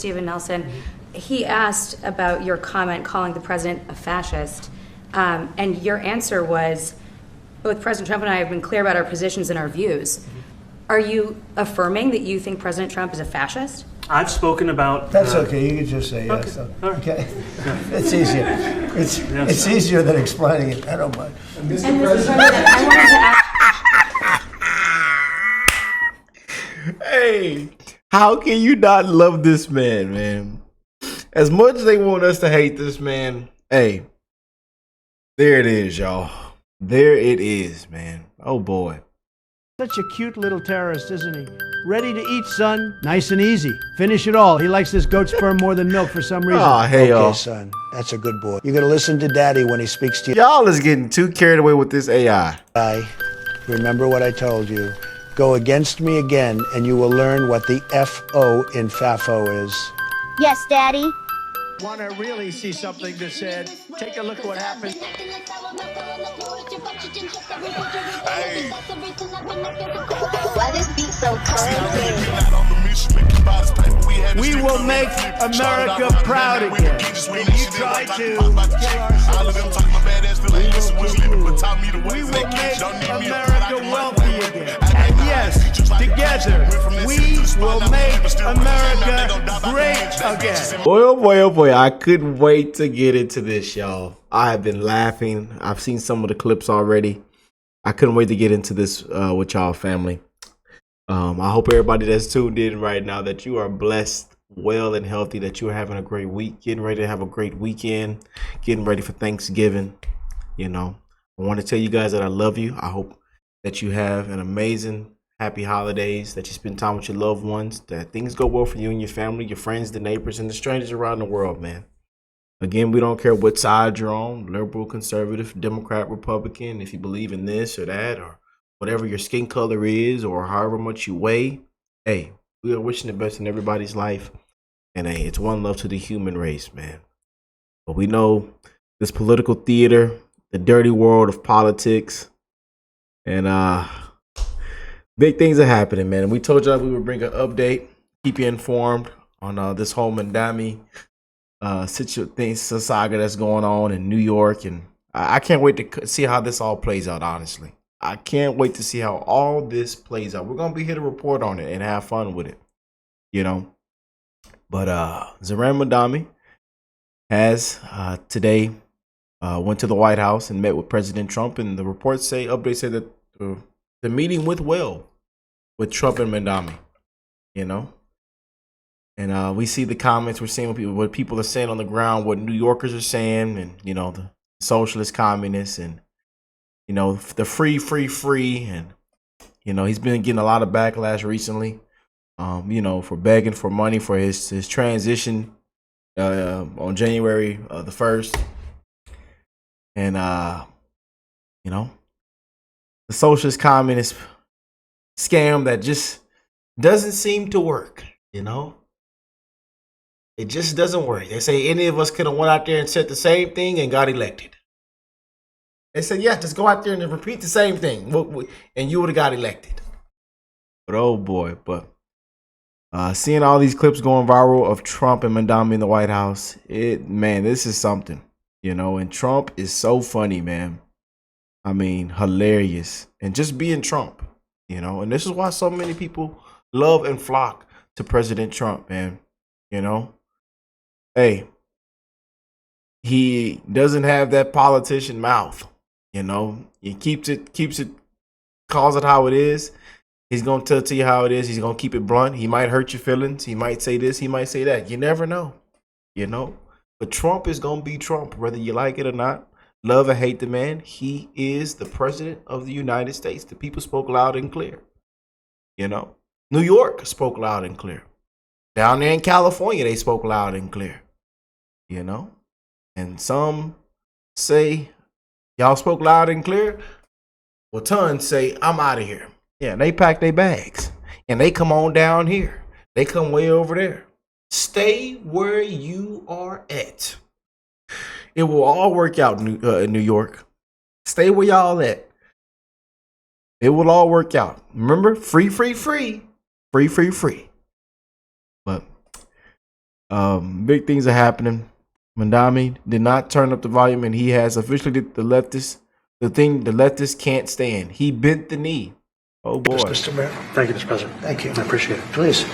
Stephen Nelson. He asked about your comment calling the president a fascist, and your answer was, both President Trump and I have been clear about our positions and our views. Are you affirming that you think President Trump is a fascist? I've spoken about... That's okay, you can just say yes. Okay. All right. Okay. It's easier. It's easier than explaining it. I don't mind. Mr. President, I wanted to ask... Hey, how can you not love this man? As much as they want us to hate this man, hey, there it is, y'all. There it is, man. Oh, boy. Such a cute little terrorist, isn't he? Ready to eat, son. Nice and easy. Finish it all. He likes this goat sperm more than milk for some reason. Oh, hey, y'all. Okay, son. That's a good boy. You're going to listen to daddy when he speaks to you. Y'all is getting too carried away with this AI. Remember what I told you. Go against me again, and you will learn what the F-O in FAFO is. Yes, Daddy. Want to really see something that said, take a look at what happened. Why this beat so crazy? We will make America proud again. When you try to kill we will make America wealthy again. And yes, together, we will make America great again. Boy, oh boy, I couldn't wait to get into this, y'all. I have been laughing. I've seen some of the clips already. I couldn't wait to get into this with y'all, family. I hope everybody that's tuned in right now that you are blessed, well, and healthy, that you are having a great week, getting ready to have a great weekend, getting ready for Thanksgiving. You know, I want to tell you guys that I love you. I hope that you have an amazing, happy holidays, that you spend time with your loved ones, that things go well for you and your family, your friends, the neighbors, and the strangers around the world, man. Again, we don't care what side you're on, liberal, conservative, Democrat, Republican, if you believe in this or that, or whatever your skin color is, or however much you weigh. Hey, we are wishing the best in everybody's life. And hey, it's one love to the human race, man. But we know this political theater, the dirty world of politics, and big things are happening, man. And we told y'all we would bring an update, keep you informed on this whole Mamdani saga that's going on in New York. And I can't wait to see how this all plays out, honestly. I can't wait to see how all this plays out. We're going to be here to report on it and have fun with it, you know. But Zohran Mamdani has today went to the White House and met with President Trump. And the reports say, updates say that the meeting went well with Trump and Mamdani, you know. And we see the comments, we're seeing what people are saying on the ground, what New Yorkers are saying, and, you know, the socialist communists, and, you know, the free. And, you know, he's been getting a lot of backlash recently, you know, for begging for money for his transition on January the 1st. And, you know, the socialist communist scam that just doesn't seem to work, you know. It just doesn't work. They say any of us could have went out there and said the same thing and got elected. They said, yeah, just go out there and repeat the same thing, and you would have got elected. But oh boy, seeing all these clips going viral of Trump and Mamdani in the White House, man, this is something, you know. And Trump is so funny, man. I mean, hilarious, and just being Trump, you know. And this is why so many people love and flock to President Trump, man. You know. Hey, he doesn't have that politician mouth, you know. He keeps it, calls it how it is. He's going to tell you how it is. He's going to keep it blunt. He might hurt your feelings. He might say this. He might say that. You never know, you know. But Trump is going to be Trump, whether you like it or not. Love or hate the man. He is the president of the United States. The people spoke loud and clear, you know. New York spoke loud and clear. Down there in California, they spoke loud and clear, you know. And some say, y'all spoke loud and clear. Well, tons say, I'm out of here. Yeah, they pack their bags and they come on down here. They come way over there. Stay where you are at. It will all work out in New York. Stay where y'all at. It will all work out. Remember, free. But Big things are happening. Mamdani did not turn up the volume, and he has officially did the leftists the leftists can't stand. He bent the knee. Oh boy. Mr. Mayor. Thank you, Mr. President. Thank you. I appreciate it. Please.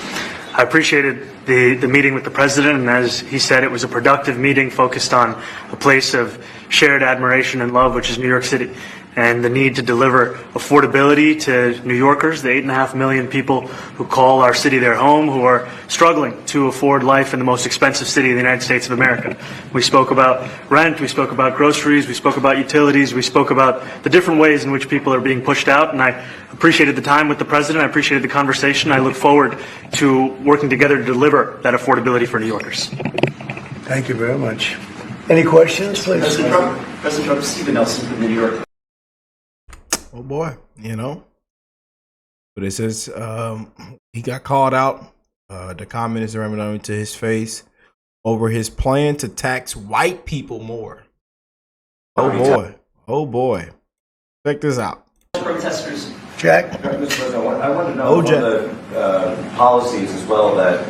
I appreciated the meeting with the president, and as he said, it was a productive meeting focused on a place of shared admiration and love, which is New York City, and the need to deliver affordability to New Yorkers, the 8.5 million people who call our city their home, who are struggling to afford life in the most expensive city in the United States of America. We spoke about rent, we spoke about groceries, we spoke about utilities, we spoke about the different ways in which people are being pushed out, and I appreciated the time with the president, I appreciated the conversation. I look forward to working together to deliver that affordability for New Yorkers. Thank you very much. Any questions, please? President Trump, Stephen Nelson from the New York. Oh boy, But it says he got called out. The comment is reminding to his face over his plan to tax white people more. Oh boy. Oh boy. Check this out. Protesters. Jack? Mr. President, I want to know one of the policies as well that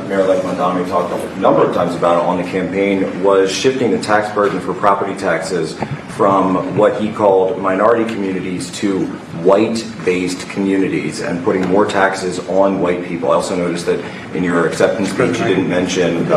Mayor-elect Mamdani talked a number of times about on the campaign was shifting the tax burden for property taxes from what he called minority communities to white-based communities and putting more taxes on white people. I also noticed that in your acceptance speech you didn't mention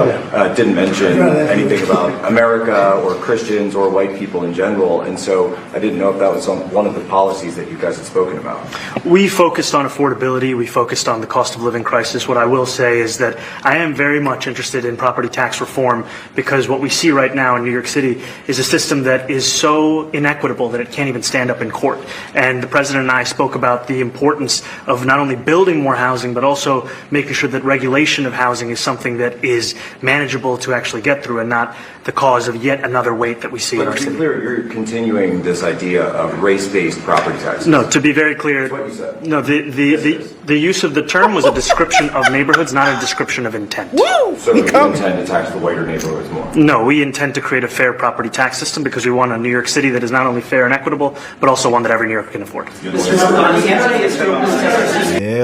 anything about America or Christians or white people in general, and so I didn't know if that was one of the policies that you guys had spoken about. We focused on affordability. We focused on the cost of living crisis. What I will say is that I am very much interested in property tax reform because what we see right now in New York City is a system that is so inequitable that it can't even stand up in court. And the president and I spoke about the importance of not only building more housing, but also making sure that regulation of housing is something that is manageable to actually get through and not the cause of yet another weight that we see in our city. To be clear, you're continuing this idea of race-based property taxes. No, to be very clear, That's what you said. no, the use of the term was a description of neighborhoods, not a description of intent. Woo! So you intend to tax the whiter neighborhoods more? No, we intend to create a fair property tax system because we want a New York City that is not only fair and equitable, but also one that every New Yorker can afford. Yeah,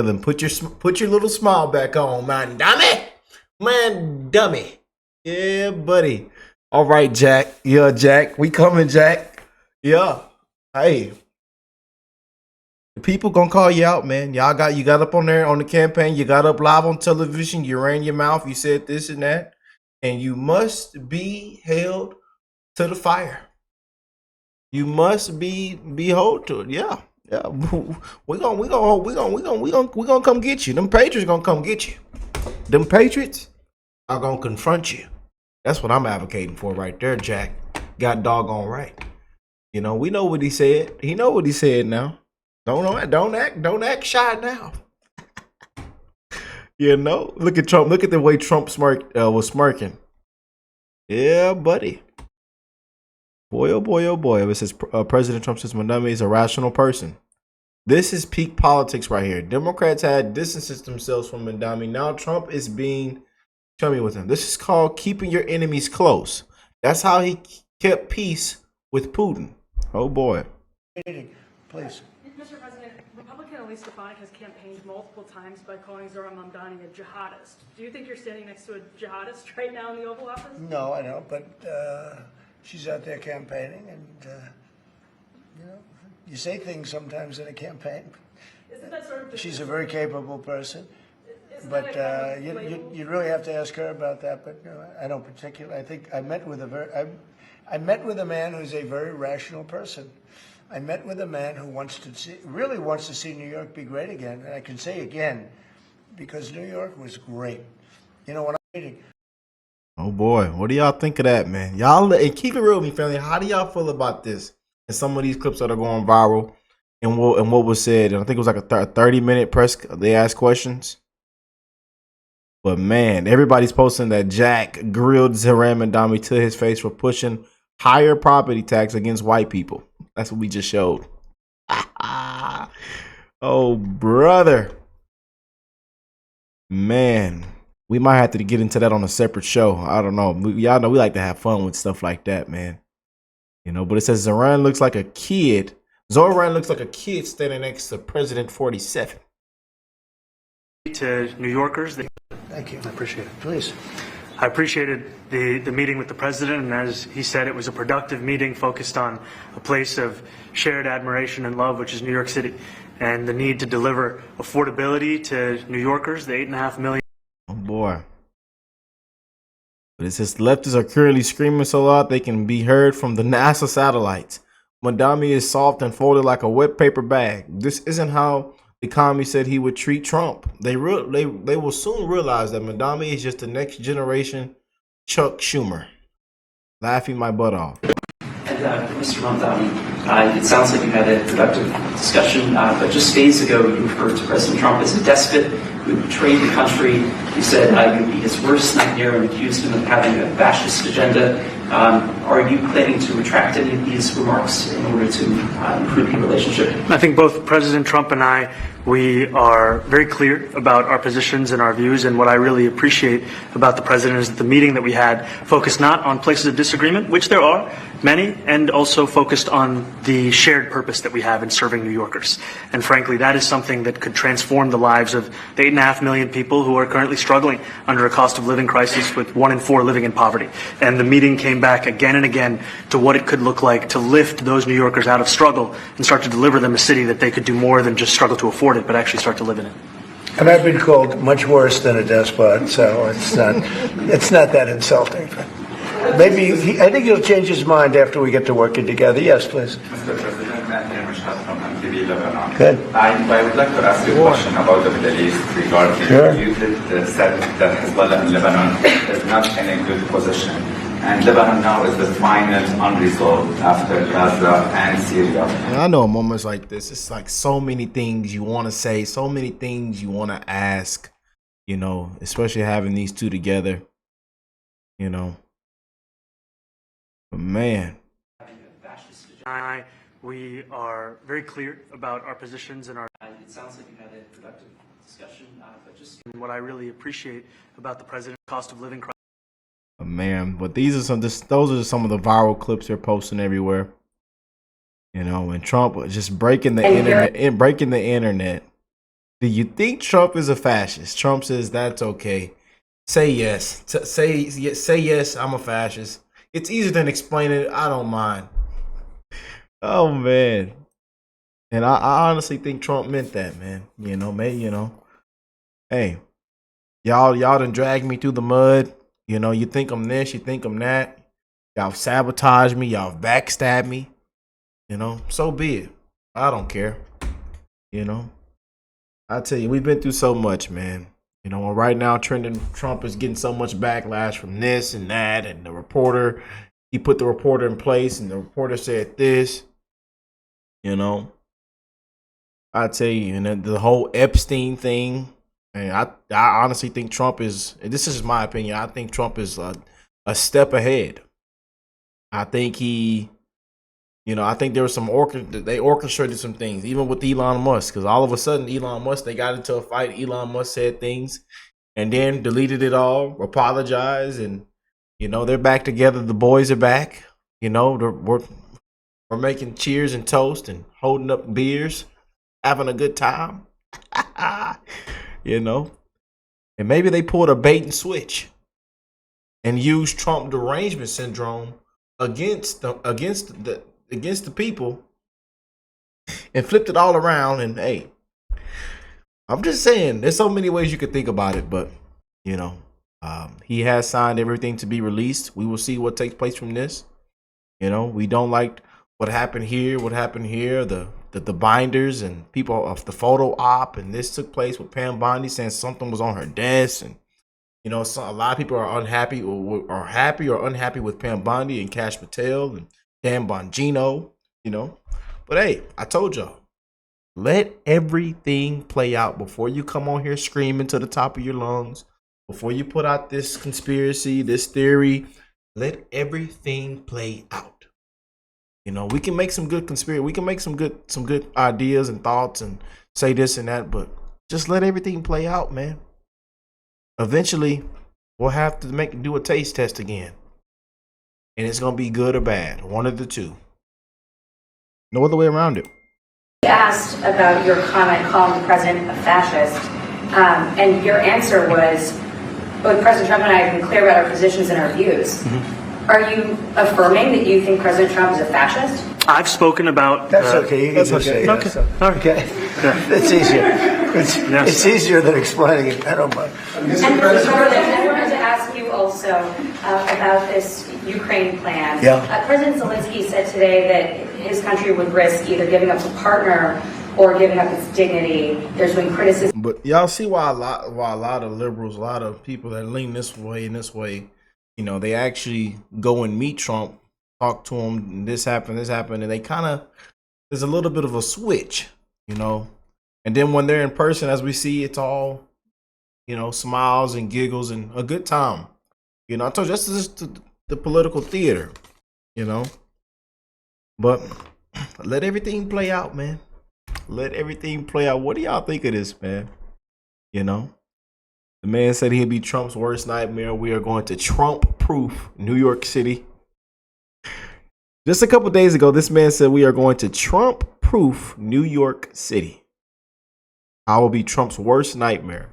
then put your little smile back on, man. Dummy. Yeah, buddy. All right, Jack. Yeah, Jack. We coming, Jack. Yeah. Hey. The people gonna call you out, man. You got up on there on the campaign, you got up live on television, you ran your mouth, you said this and that, and you must be held to the fire. You must be held to it. Yeah. We're gonna come get you. Them Patriots gonna come get you. Them Patriots are gonna confront you. That's what I'm advocating for right there, Jack. Got doggone right. We know what he said. He know what he said now. Don't act shy now. Look at Trump. Look at the way Trump was smirking. Yeah, buddy. Boy, oh boy, oh boy. It says President Trump says Mamdani is a rational person. This is peak politics right here. Democrats had distanced themselves from Mamdani. Now Trump is being chummy with him. This is called keeping your enemies close. That's how he kept peace with Putin. Oh boy. Please. Mr. President, Republican Elise Stefanik has campaigned multiple times by calling Zohran Mamdani a jihadist. Do you think you're standing next to a jihadist right now in the Oval Office? No, I don't, but she's out there campaigning, and you say things sometimes in a campaign. Isn't that sort of She's a very capable person, Isn't but that a kind of label? you'd really have to ask her about that. But I don't particularly. I think I met with a man who's a very rational person. I met with a man who really wants to see New York be great again, and I can say again, because New York was great. When I'm meeting. Oh boy, what do y'all think of that, man? Y'all, and keep it real with me, family. How do y'all feel about this? And some of these clips that are going viral, and what was said, and I think it was like a 30-minute press. They asked questions, but man, everybody's posting that Jack grilled Zohran Mamdani to his face for pushing higher property tax against white people. That's what we just showed. Oh, brother. Man, we might have to get into that on a separate show. I don't know. Y'all know we like to have fun with stuff like that, man. But it says Zohran looks like a kid. Zohran looks like a kid standing next to President 47. To New Yorkers, Thank you. I appreciate it. Please. I appreciated the meeting with the president, and as he said, it was a productive meeting focused on a place of shared admiration and love, which is New York City, and the need to deliver affordability to New Yorkers, the 8.5 million. Oh boy. But it says leftists are currently screaming so loud they can be heard from the NASA satellites. Mamdani is soft and folded like a wet paper bag. This isn't how the commie said he would treat Trump. They will soon realize that Mamdani is just the next generation Chuck Schumer. Laughing my butt off. And Mr. Mamdani, it sounds like you had a productive discussion, but just days ago you referred to President Trump as a despot who betrayed the country. You said you would be his worst nightmare and accused him of having a fascist agenda. Are you planning to retract any of these remarks in order to improve the relationship? I think both President Trump and I, we are very clear about our positions and our views, and what I really appreciate about the president is that the meeting that we had focused not on places of disagreement, which there are many, and also focused on the shared purpose that we have in serving New Yorkers. And frankly, that is something that could transform the lives of the 8.5 million people who are currently struggling under a cost of living crisis, with 1 in 4 living in poverty. And the meeting came back again and again to what it could look like to lift those New Yorkers out of struggle and start to deliver them a city that they could do more than just struggle to afford it, but actually start to live in it. And I've been called much worse than a despot, so it's not that insulting. Maybe I think he'll change his mind after we get to working together. Yes, please. Mr. President, from MTV Lebanon. Good. I would like to ask you a question about the Middle East regarding you said that Hezbollah in Lebanon is not in a good position. And Lebanon now is the final unresolved after Gaza and Syria. And I know in moments like this, it's like so many things you want to say, so many things you want to ask, you know, especially having these two together, you know. But man. We are very clear about our positions and our. It sounds like you had a productive discussion, but just what I really appreciate about the president's cost of living crisis. Man, but those are some of the viral clips they're posting everywhere. You know, and Trump just breaking the internet. Do you think Trump is a fascist? Trump says that's okay. Say yes. Say yes, I'm a fascist. It's easier than explaining it. I don't mind. Oh man. And I honestly think Trump meant that, man. You know, hey, y'all done dragged me through the mud. You know, you think I'm this, you think I'm that. Y'all sabotage me, y'all backstab me. You know, so be it. I don't care. You know, I tell you, we've been through so much, man. You know, right now, Trump is getting so much backlash from this and that, and the reporter, he put the reporter in place, and the reporter said this. You know, I tell you, and the whole Epstein thing. And I honestly think Trump is, this is my opinion, I think Trump is a step ahead. I think I think there was they orchestrated some things, even with Elon Musk, because all of a sudden Elon Musk, they got into a fight. Elon Musk said things and then deleted it all, apologized, and, you know, they're back together. The boys are back. You know, we're making cheers and toast and holding up beers, having a good time. You know, and maybe they pulled a bait and switch and used Trump derangement syndrome against the people and flipped it all around. And hey, I'm just saying, there's so many ways you could think about it, but you know, he has signed everything to be released. We will see what takes place from this. You know, we don't like what happened here, the binders and people of the photo op, and this took place with Pam Bondi saying something was on her desk, and you know, a lot of people are unhappy or happy or unhappy with Pam Bondi and Cash Patel and Dan Bongino, you know. But hey, I told y'all, let everything play out before you come on here screaming to the top of your lungs, before you put out this conspiracy, this theory. Let everything play out. You know, we can make some good conspiracy. We can make some good ideas and thoughts and say this and that, but just let everything play out, man. Eventually, we'll have to do a taste test again, and it's gonna be good or bad, one of the two. No other way around it. You asked about your comment calling the president a fascist, and your answer was, both President Trump and I have been clear about our positions and our views. Are you affirming that you think President Trump is a fascist? I've spoken about... That's okay. You can just say okay. yes. All right. Okay. That's easier. It's easier than explaining it. I don't mind. And I wanted to ask you also about this Ukraine plan. Yeah. President Zelensky said today that his country would risk either giving up a partner or giving up its dignity. There's been criticism. But y'all see why a lot of liberals, a lot of people that lean this way and this way, you know, they actually go and meet Trump, talk to him, and this happened, and they kind of, there's a little bit of a switch, you know. And then when they're in person, as we see, it's all, you know, smiles and giggles and a good time. You know, I told you, that's just the political theater, you know. But let everything play out, man. Let everything play out. What do y'all think of this, man? You know, the man said he'd be Trump's worst nightmare. We are going to Trump-proof New York City. Just a couple days ago, this man said we are going to Trump-proof New York City. I will be Trump's worst nightmare.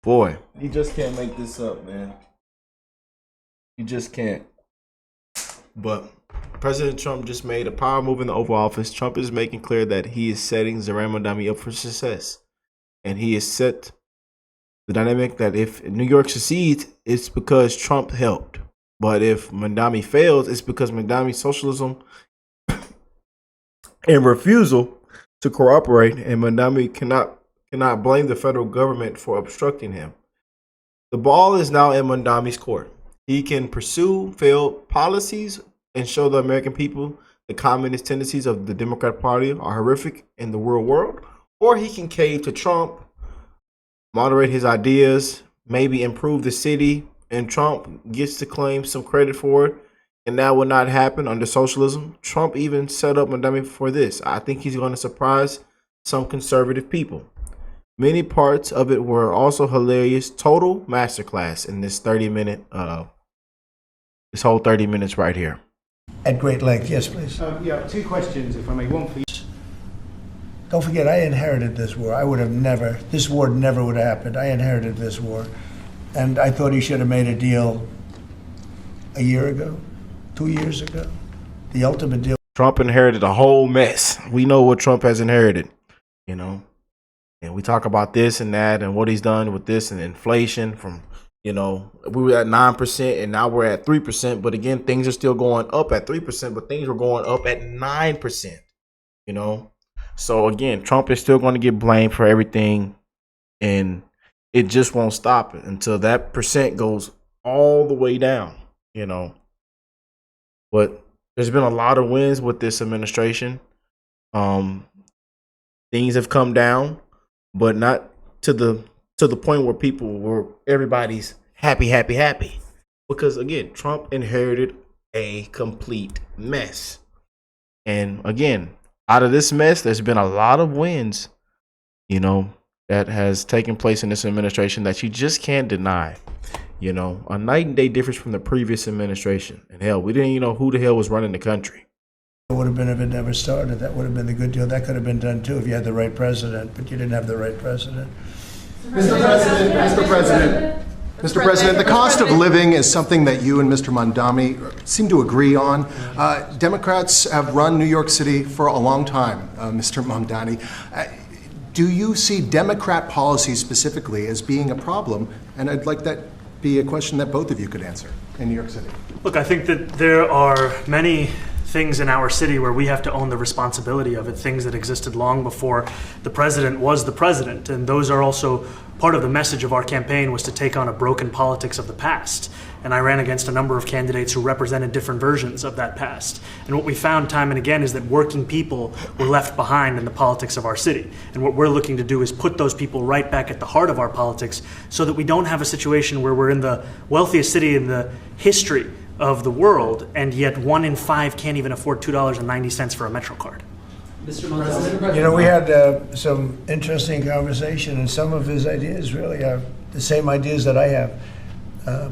Boy, you just can't make this up, man. You just can't. But President Trump just made a power move in the Oval Office. Trump is making clear that he is setting Zohran Mamdani up for success. And he has set the dynamic that if New York succeeds, it's because Trump helped. But if Mamdani fails, it's because Mamdani's socialism and refusal to cooperate, and Mamdani cannot blame the federal government for obstructing him. The ball is now in Mamdani's court. He can pursue failed policies and show the American people the communist tendencies of the Democratic Party are horrific in the real world, or he can cave to Trump, moderate his ideas, maybe improve the city, and Trump gets to claim some credit for it, and that will not happen under socialism. Trump even set up Mamdani for this. I think he's going to surprise some conservative people. Many parts of it were also hilarious. Total masterclass in this 30-minute, this whole 30 minutes right here. At great length. Yes, please. Yeah, two questions, if I may. One for you. Don't forget, I inherited this war. This war never would have happened. I inherited this war. And I thought he should have made a deal a year ago, 2 years ago. The ultimate deal. Trump inherited a whole mess. We know what Trump has inherited, you know. And we talk about this and that and what he's done with this and inflation from, you know, we were at 9% and now we're at 3%. But again, things are still going up at 3%, but things were going up at 9%, you know. So again, Trump is still going to get blamed for everything, and it just won't stop it until that percent goes all the way down, you know. But there's been a lot of wins with this administration. Things have come down, but not to the point where everybody's happy. Because again, Trump inherited a complete mess. And again, out of this mess, there's been a lot of wins, you know, that has taken place in this administration that you just can't deny. You know, a night and day difference from the previous administration. And hell, we didn't even know who the hell was running the country. It would have been if it never started. That would have been the good deal. That could have been done too if you had the right president, but you didn't have the right president. Mr. President, the cost of living is something that you and Mr. Mamdani seem to agree on. Democrats have run New York City for a long time, Mr. Mamdani. Do you see Democrat policy specifically as being a problem? And I'd like that be a question that both of you could answer in New York City. Look, I think that there are many things in our city where we have to own the responsibility of it, things that existed long before the president was the president. And those are also part of the message of our campaign, was to take on a broken politics of the past. And I ran against a number of candidates who represented different versions of that past. And what we found time and again is that working people were left behind in the politics of our city. And what we're looking to do is put those people right back at the heart of our politics so that we don't have a situation where we're in the wealthiest city in the history of the world, and yet 1 in 5 can't even afford $2.90 for a Metro card. Mr. Mamdani. You know, we had some interesting conversation, and some of his ideas really are the same ideas that I have.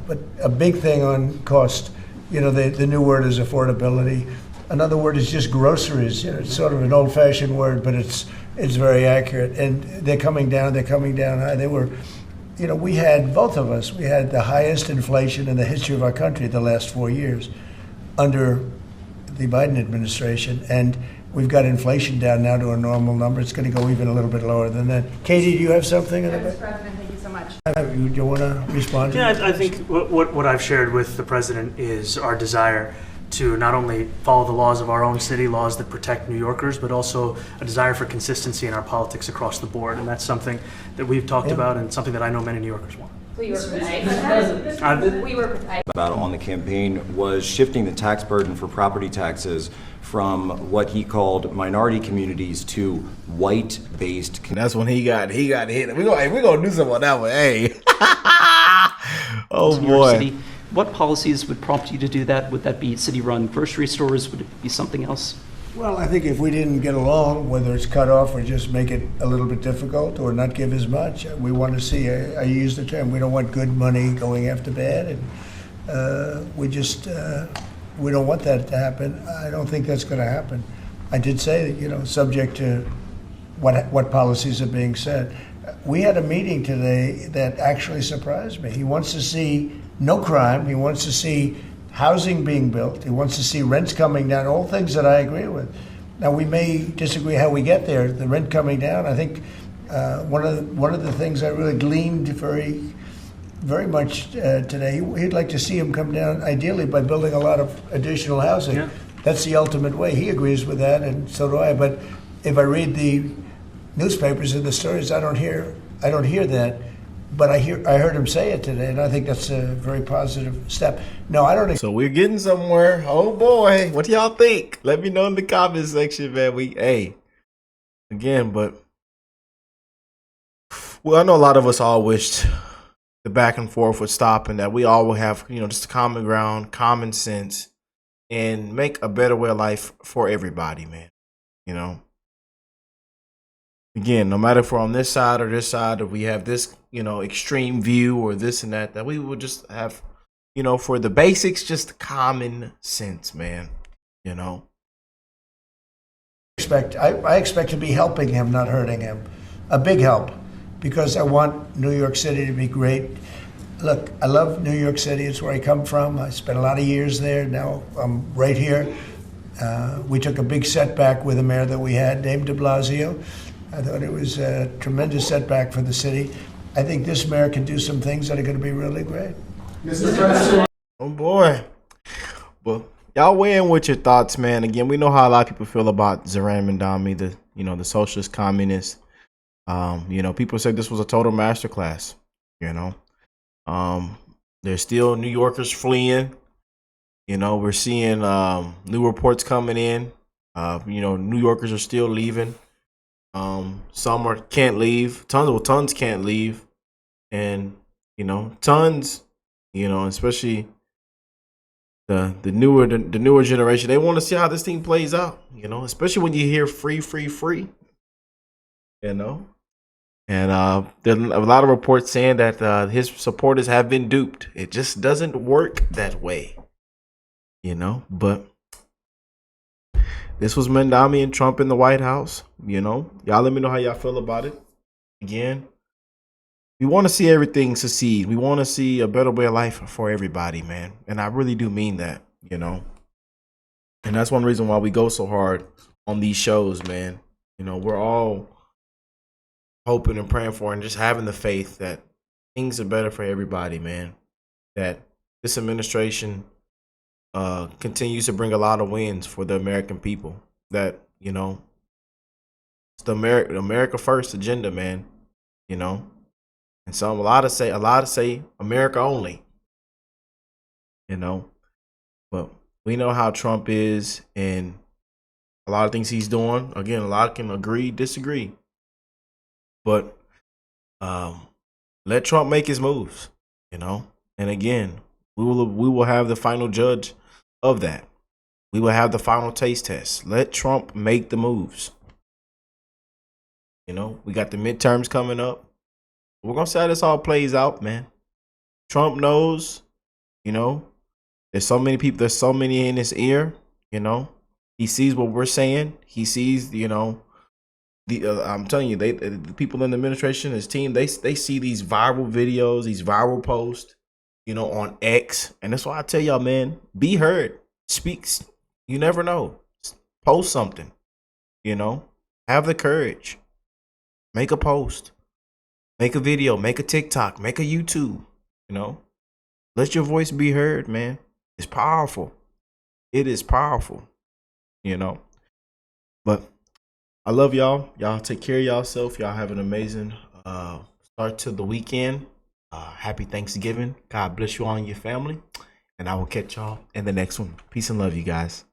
But a big thing on cost, you know, the new word is affordability. Another word is just groceries. You know, it's sort of an old-fashioned word, but it's very accurate. And they're coming down high. They were, you know, we had, both of us, we had the highest inflation in the history of our country the last 4 years under the Biden administration. And we've got inflation down now to a normal number. It's going to go even a little bit lower than that. Katie, do you have something? Mr. President, thank you so much. Do you want to respond to Yeah, that? I think what I've shared with the president is our desire to not only follow the laws of our own city, laws that protect New Yorkers, but also a desire for consistency in our politics across the board. And that's something that we've talked about and something that I know many New Yorkers want. We were precise. We were precise. About on the campaign was shifting the tax burden for property taxes from what he called minority communities to white-based. That's when he got hit. We're gonna do something on that one. Hey. Oh New York boy. City. What policies would prompt you to do that? Would that be city-run grocery stores? Would it be something else? Well, I think if we didn't get along, whether it's cut off or just make it a little bit difficult or not give as much, we want to see, I use the term, we don't want good money going after bad. And we don't want that to happen. I don't think that's going to happen. I did say that, you know, subject to what policies are being said. We had a meeting today that actually surprised me. He wants to see no crime. He wants to see housing being built. He wants to see rents coming down, all things that I agree with. Now, we may disagree how we get there, the rent coming down. I think one of the things I really gleaned very much today, he'd like to see him come down, ideally, by building a lot of additional housing. Yeah. That's the ultimate way. He agrees with that, and so do I. But if I read the newspapers and the stories, I don't hear that. But I heard him say it today, and I think that's a very positive step. No, I don't. So we're getting somewhere. Oh boy, what do y'all think? Let me know in the comment section, man. Well, I know a lot of us all wished the back and forth would stop, and that we all would have, you know, just common ground, common sense, and make a better way of life for everybody, man. You know. Again, no matter if we're on this side or this side, or we have this, you know, extreme view or this and that we would just have, you know, for the basics, just common sense, man. You know. I expect to be helping him, not hurting him. A big help, because I want New York City to be great. Look, I love New York City. It's where I come from. I spent a lot of years there. Now I'm right here. We took a big setback with the mayor that we had, named de Blasio. I thought it was a tremendous setback for the city. I think this mayor can do some things that are going to be really great. Mr. President. Oh boy. Well, y'all weigh in with your thoughts, man. Again, we know how a lot of people feel about Zoran Mamdani, the socialist communist. You know, people said this was a total masterclass. You know, there's still New Yorkers fleeing. You know, we're seeing new reports coming in. You know, New Yorkers are still leaving. Some can't leave. Tons can't leave, and you know, tons. You know, especially the newer generation. They want to see how this thing plays out. You know, especially when you hear free. You know, and there are a lot of reports saying that his supporters have been duped. It just doesn't work that way. You know, but this was Mamdani and Trump in the White House. You know, y'all let me know how y'all feel about it. Again, we want to see everything succeed. We want to see a better way of life for everybody, man. And I really do mean that, you know. And that's one reason why we go so hard on these shows, man. You know, we're all hoping and praying for and just having the faith that things are better for everybody, man. That this administration continues to bring a lot of wins for the American people. That, you know, it's the America First agenda, man. You know, and a lot say America only. You know, but we know how Trump is, and a lot of things he's doing. Again, a lot can agree, disagree, but let Trump make his moves. You know, and again, we will have the final judge of that. We will have the final taste test. Let Trump make the moves. You know, we got the midterms coming up. We're going to see how this all plays out, man. Trump knows, you know, there's so many people, there's so many in his ear, you know. He sees what we're saying. He sees, you know, I'm telling you, the people in the administration, his team, they see these viral videos, these viral posts, you know, on X, and that's why I tell y'all, man, be heard, speaks. You never know. Post something, you know, have the courage, make a post, make a video, make a TikTok, make a YouTube, you know, let your voice be heard, man. It's powerful. It is powerful, you know. But I love y'all. Y'all take care of yourself. Y'all have an amazing start to the weekend. Happy Thanksgiving. God bless you all and your family. And I will catch y'all in the next one. Peace and love, you guys.